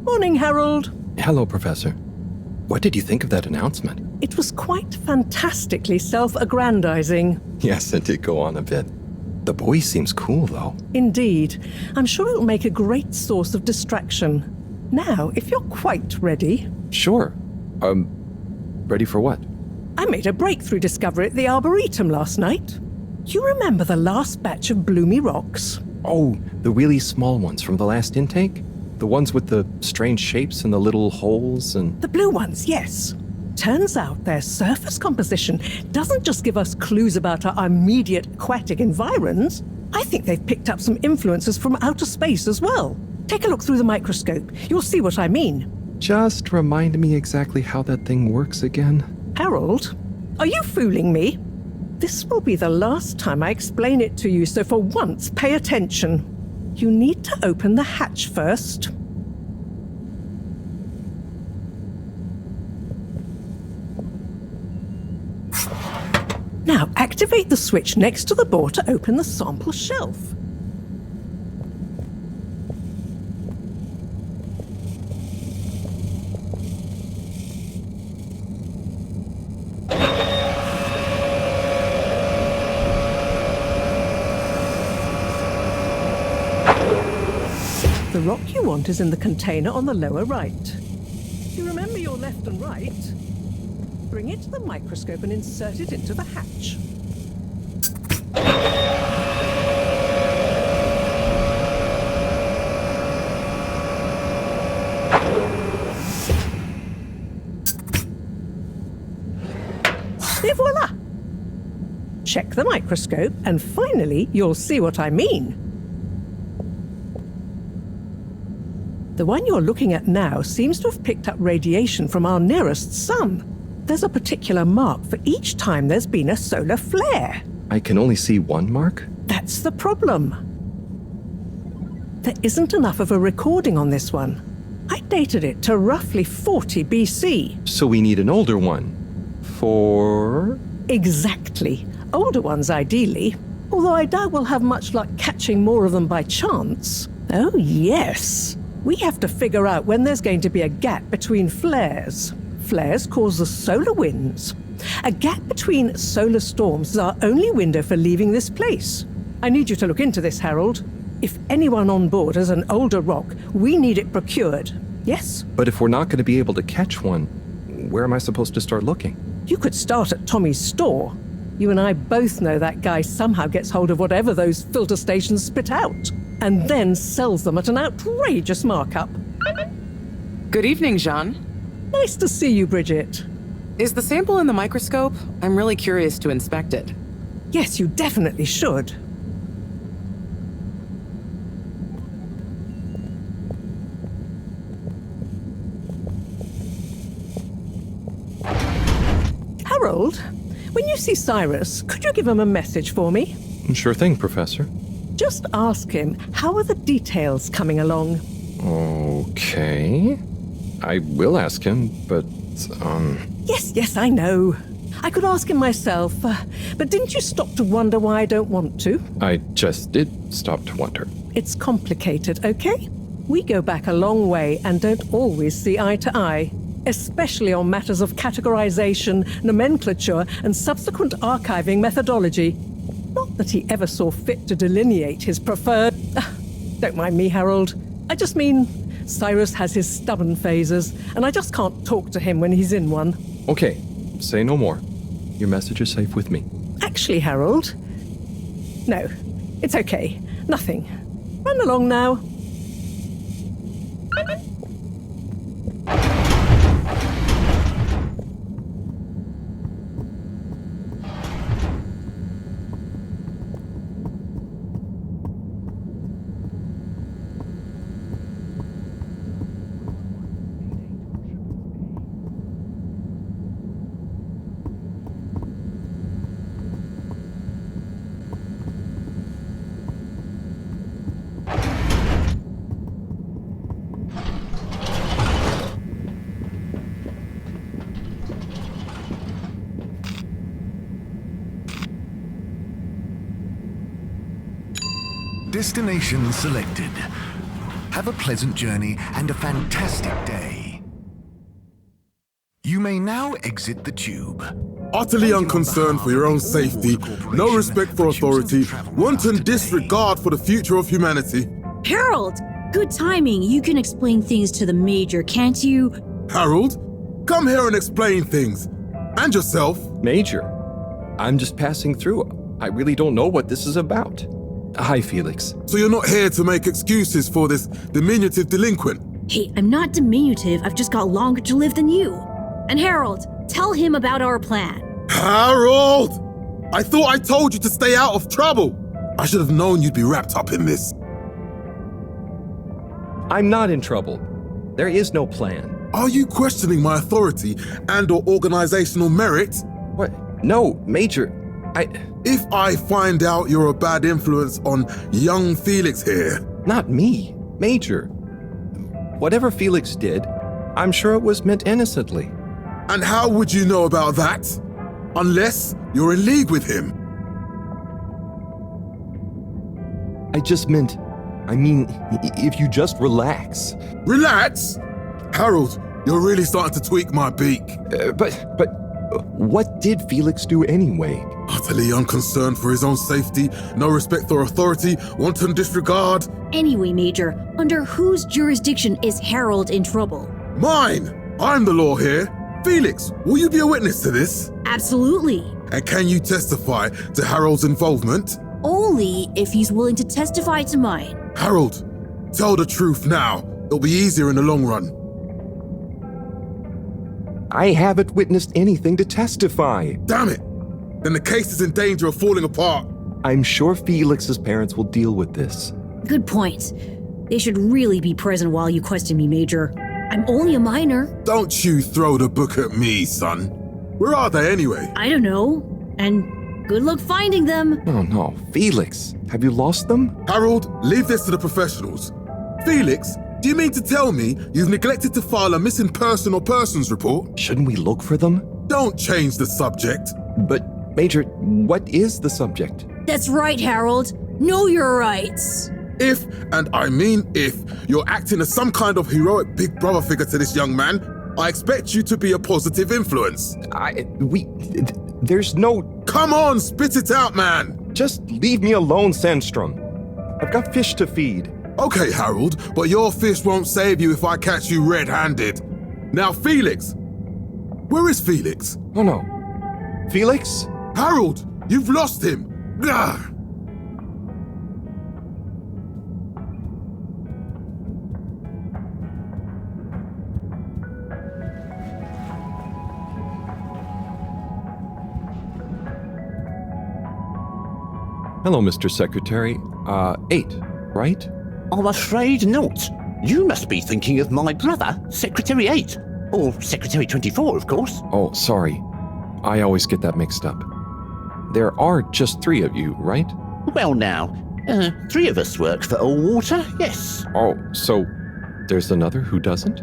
Morning, Harold. Hello, Professor. What did you think of that announcement? It was quite fantastically self-aggrandizing. Yes, it did go on a bit. The boy seems cool, though. Indeed. I'm sure it'll make a great source of distraction. Now, if you're quite ready... Sure. Ready for what? I made a breakthrough discovery at the Arboretum last night. You remember the last batch of bloomy rocks? Oh, the really small ones from the last intake? The ones with the strange shapes and the little holes and... The blue ones, yes. Turns out their surface composition doesn't just give us clues about our immediate aquatic environs. I think they've picked up some influences from outer space as well. Take a look through the microscope. You'll see what I mean. Just remind me exactly how that thing works again. Harold, are you fooling me? This will be the last time I explain it to you, so for once, pay attention. You need to open the hatch first. Now, activate the switch next to the board to open the sample shelf. The rock you want is in the container on the lower right. You remember your left and right? Bring it to the microscope and insert it into the hatch. Et voila! Check the microscope and finally you'll see what I mean. The one you're looking at now seems to have picked up radiation from our nearest sun. There's a particular mark for each time there's been a solar flare. I can only see one mark? That's the problem. There isn't enough of a recording on this one. I dated it to roughly 40 BC. So we need an older one. For... Exactly. Older ones, ideally. Although I doubt we'll have much luck catching more of them by chance. Oh, yes. We have to figure out when there's going to be a gap between flares. Flares cause the solar winds. A gap between solar storms is our only window for leaving this place. I need you to look into this, Harold. If anyone on board has an older rock, we need it procured. Yes? But if we're not going to be able to catch one, where am I supposed to start looking? You could start at Tommy's store. You and I both know that guy somehow gets hold of whatever those filter stations spit out, and then sells them at an outrageous markup. Good evening, Jean. Nice to see you, Bridget. Is the sample in the microscope? I'm really curious to inspect it. Yes, you definitely should. Harold, when you see Cyrus, could you give him a message for me? Sure thing, Professor. Just ask him, how are the details coming along? Okay. I will ask him, but, Yes, I know. I could ask him myself, but didn't you stop to wonder why I don't want to? I just did stop to wonder. It's complicated, okay? We go back a long way and don't always see eye to eye, especially on matters of categorization, nomenclature, and subsequent archiving methodology. Not that he ever saw fit to delineate his preferred... Don't mind me, Harold. I just mean, Cyrus has his stubborn phases, and I just can't talk to him when he's in one. Okay, say no more. Your message is safe with me. Actually, Harold... No, it's okay. Nothing. Run along now. Destination selected. Have a pleasant journey and a fantastic day. You may now exit the tube. Utterly unconcerned for your own safety, no respect for authority, wanton disregard for the future of humanity. Harold! Good timing. You can explain things to the Major, can't you? Harold, come here and explain things. And yourself. Major, I'm just passing through. I really don't know what this is about. Hi, Felix. So you're not here to make excuses for this diminutive delinquent? Hey, I'm not diminutive. I've just got longer to live than you. And Harold, tell him about our plan. Harold! I thought I told you to stay out of trouble. I should have known you'd be wrapped up in this. I'm not in trouble. There is no plan. Are you questioning my authority and/or organizational merit? What? No, Major. If I find out you're a bad influence on young Felix here. Not me. Major. Whatever Felix did, I'm sure it was meant innocently. And how would you know about that? Unless you're in league with him. I mean, if you just relax. Relax? Harold, you're really starting to tweak my beak. But what did Felix do anyway? Utterly unconcerned for his own safety, no respect for authority, wanton disregard. Anyway, Major, under whose jurisdiction is Harold in trouble? Mine! I'm the law here. Felix, will you be a witness to this? Absolutely. And can you testify to Harold's involvement? Only if he's willing to testify to mine. Harold, tell the truth now. It'll be easier in the long run. I haven't witnessed anything to testify. Damn it! Then the case is in danger of falling apart. I'm sure Felix's parents will deal with this. Good point. They should really be present while you question me, Major. I'm only a minor. Don't you throw the book at me, son. Where are they anyway? I don't know. And good luck finding them. Oh no, Felix, have you lost them? Harold, leave this to the professionals. Felix, do you mean to tell me you've neglected to file a missing person or persons report? Shouldn't we look for them? Don't change the subject. But, Major, what is the subject? That's right, Harold. Know your rights. If, and I mean if, you're acting as some kind of heroic big brother figure to this young man, I expect you to be a positive influence. There's no... Come on, spit it out, man! Just leave me alone, Sandstrom. I've got fish to feed. Okay, Harold, but your fish won't save you if I catch you red-handed. Now, Felix! Where is Felix? Oh no. Felix? Harold, you've lost him! Ugh. Hello, Mr. Secretary. 8, right? I'm afraid not. You must be thinking of my brother, Secretary 8. Or Secretary 24, of course. Oh, sorry. I always get that mixed up. There are just 3 of you, right? Well now, 3 of us work for Allwater, yes. Oh, so there's another who doesn't?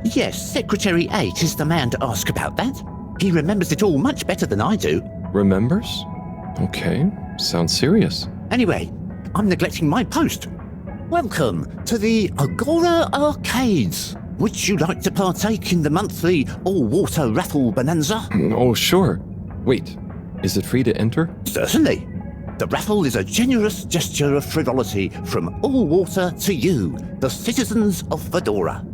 Yes, Secretary 8 is the man to ask about that. He remembers it all much better than I do. Remembers? Okay, sounds serious. Anyway, I'm neglecting my post. Welcome to the Agora Arcades. Would you like to partake in the monthly all-water raffle bonanza? Oh, sure. Wait, is it free to enter? Certainly. The raffle is a generous gesture of frivolity from Allwater to you, the citizens of Fedora.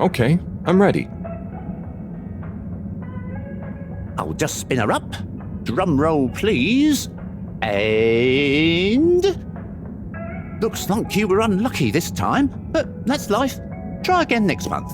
Okay, I'm ready. I'll just spin her up. Drum roll, please. And... Looks like you were unlucky this time, but that's life. Try again next month.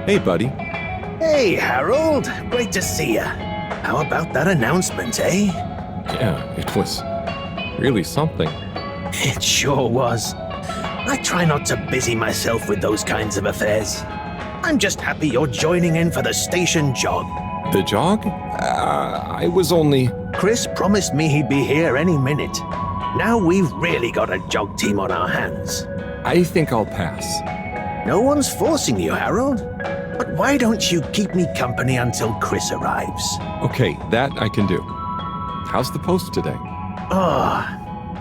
Hey, buddy. Hey, Harold. Great to see ya. How about that announcement, eh? Yeah, it was really something. It sure was. I try not to busy myself with those kinds of affairs. I'm just happy you're joining in for the station jog. The jog? I was only... Chris promised me he'd be here any minute. Now we've really got a jog team on our hands. I think I'll pass. No one's forcing you, Harold. But why don't you keep me company until Chris arrives? Okay, that I can do. How's the post today?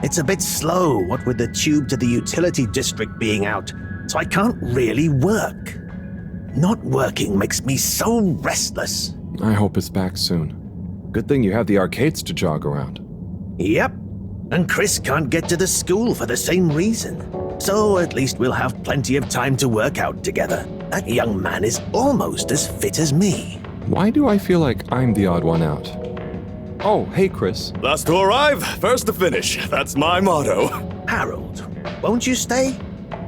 It's a bit slow, what with the tube to the utility district being out, so I can't really work. Not working makes me so restless. I hope it's back soon. Good thing you have the arcades to jog around. Yep, and Chris can't get to the school for the same reason. So at least we'll have plenty of time to work out together. That young man is almost as fit as me. Why do I feel like I'm the odd one out? Oh, hey, Chris. Last to arrive, first to finish. That's my motto. Harold, won't you stay?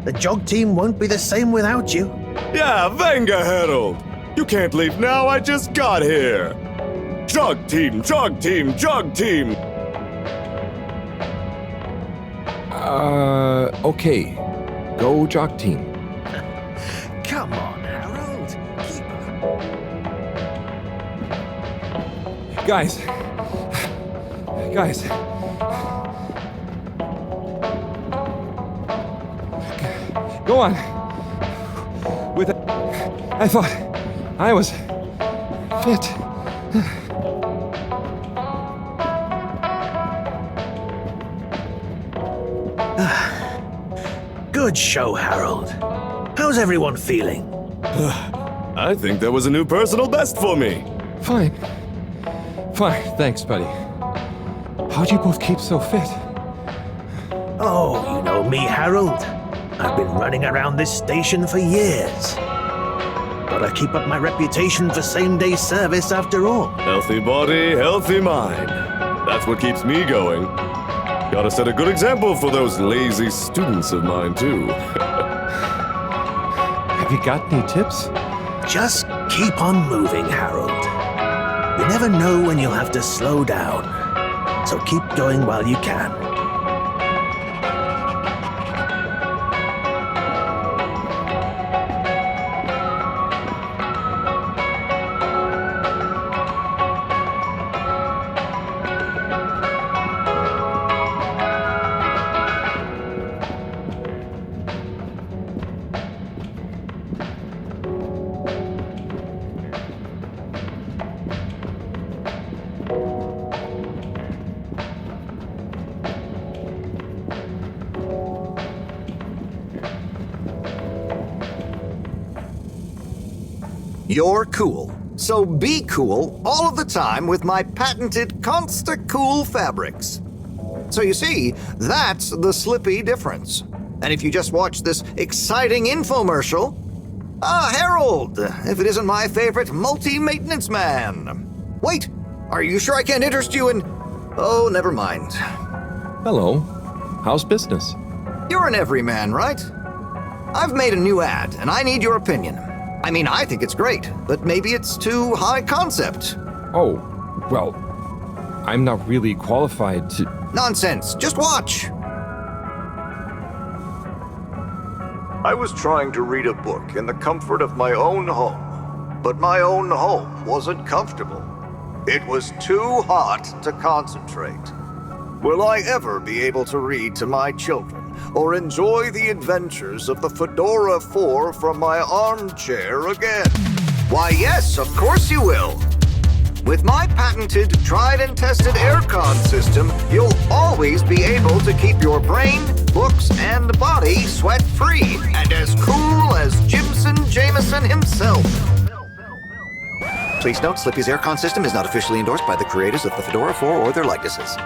The jog team won't be the same without you. Yeah, venga, Harold. You can't leave now, I just got here. Jog team, jog team, jog team. Okay. Go jog team. Come on, Harold. Keep up. Guys. Go on. I thought I was fit. Good show, Harold. How's everyone feeling? I think that was a new personal best for me. Fine, thanks, buddy. How'd you both keep so fit? Oh, you know me, Harold. I've been running around this station for years. Gotta keep up my reputation for same-day service after all. Healthy body, healthy mind. That's what keeps me going. Gotta set a good example for those lazy students of mine, too. Have you got any tips? Just keep on moving, Harold. You never know when you'll have to slow down. So keep going while you can. You're cool. So be cool all of the time with my patented Consta-Cool fabrics. So you see, that's the Slippy difference. And if you just watch this exciting infomercial... Harold! If it isn't my favorite multi-maintenance man. Wait, are you sure I can't interest you in... Oh, never mind. Hello. How's business? You're an everyman, right? I've made a new ad, and I need your opinion. I mean, I think it's great, but maybe it's too high concept. Oh, well, I'm not really qualified to... Nonsense. Just watch. I was trying to read a book in the comfort of my own home, but my own home wasn't comfortable. It was too hot to concentrate. Will I ever be able to read to my children or enjoy the adventures of the Fedora 4 from my armchair again? Why, yes, of course you will. With my patented, tried and tested aircon system, you'll always be able to keep your brain, books, and body sweat-free and as cool as Jimson Jameson himself. Please note, Slippy's aircon system is not officially endorsed by the creators of the Fedora 4 or their likenesses.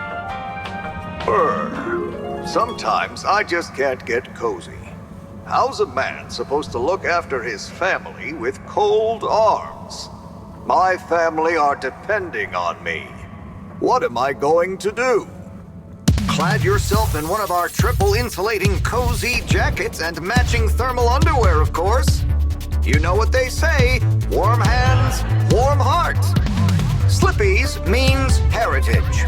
Sometimes I just can't get cozy. How's a man supposed to look after his family with cold arms? My family are depending on me. What am I going to do? Clad yourself in one of our triple insulating cozy jackets and matching thermal underwear, of course. You know what they say, warm hands, warm heart. Slippies means heritage.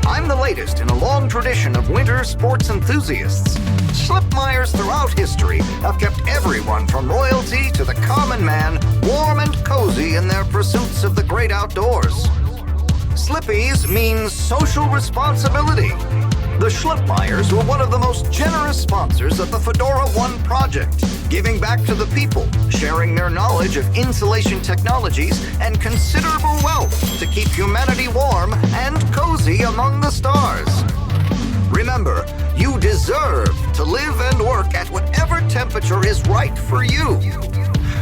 I'm the latest in a long tradition of winter sports enthusiasts. Slipmeyers throughout history have kept everyone from royalty to the common man warm and cozy in their pursuits of the great outdoors. Slippies means social responsibility. The Schlipmeyers were one of the most generous sponsors of the Fedora 1 project, giving back to the people, sharing their knowledge of insulation technologies and considerable wealth to keep humanity warm and cozy among the stars. Remember, you deserve to live and work at whatever temperature is right for you.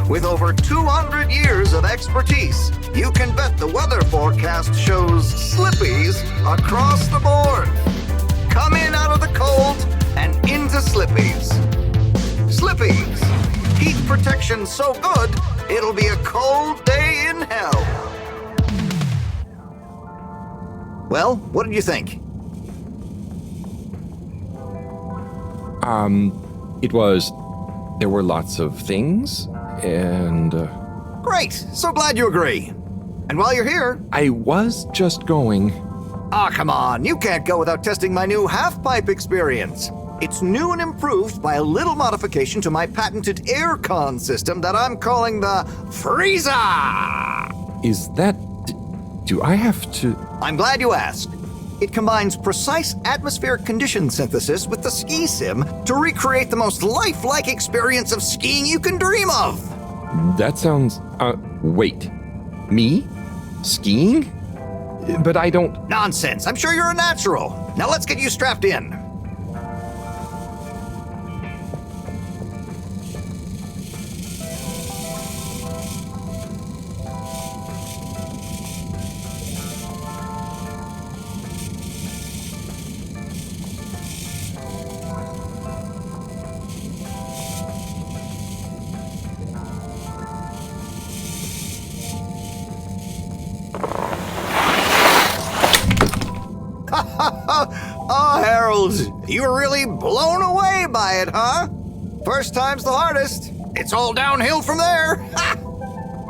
With over 200 years of expertise, you can bet the weather forecast shows slippies across the board. Come in out of the cold and into Slippies. Slippies. Heat protection so good, it'll be a cold day in hell. Well, what did you think? There were lots of things, and... Great! So glad you agree. And while you're here... I was just going... Ah, come on, you can't go without testing my new half-pipe experience. It's new and improved by a little modification to my patented aircon system that I'm calling the Freezer! Is that... Do I have to... I'm glad you asked. It combines precise atmospheric condition synthesis with the ski sim to recreate the most lifelike experience of skiing you can dream of. That sounds... wait. Me? Skiing? But I don't... Nonsense. I'm sure you're a natural. Now let's get you strapped in. Oh, Harold, you were really blown away by it, huh? First time's the hardest. It's all downhill from there.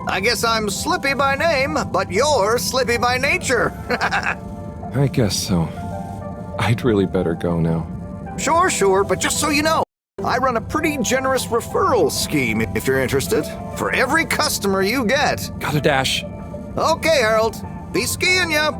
I guess I'm Slippy by name, but you're Slippy by nature. I guess so. I'd really better go now. Sure, but just so you know, I run a pretty generous referral scheme if you're interested. For every customer you get. Gotta dash. Okay, Harold. Be skiing ya.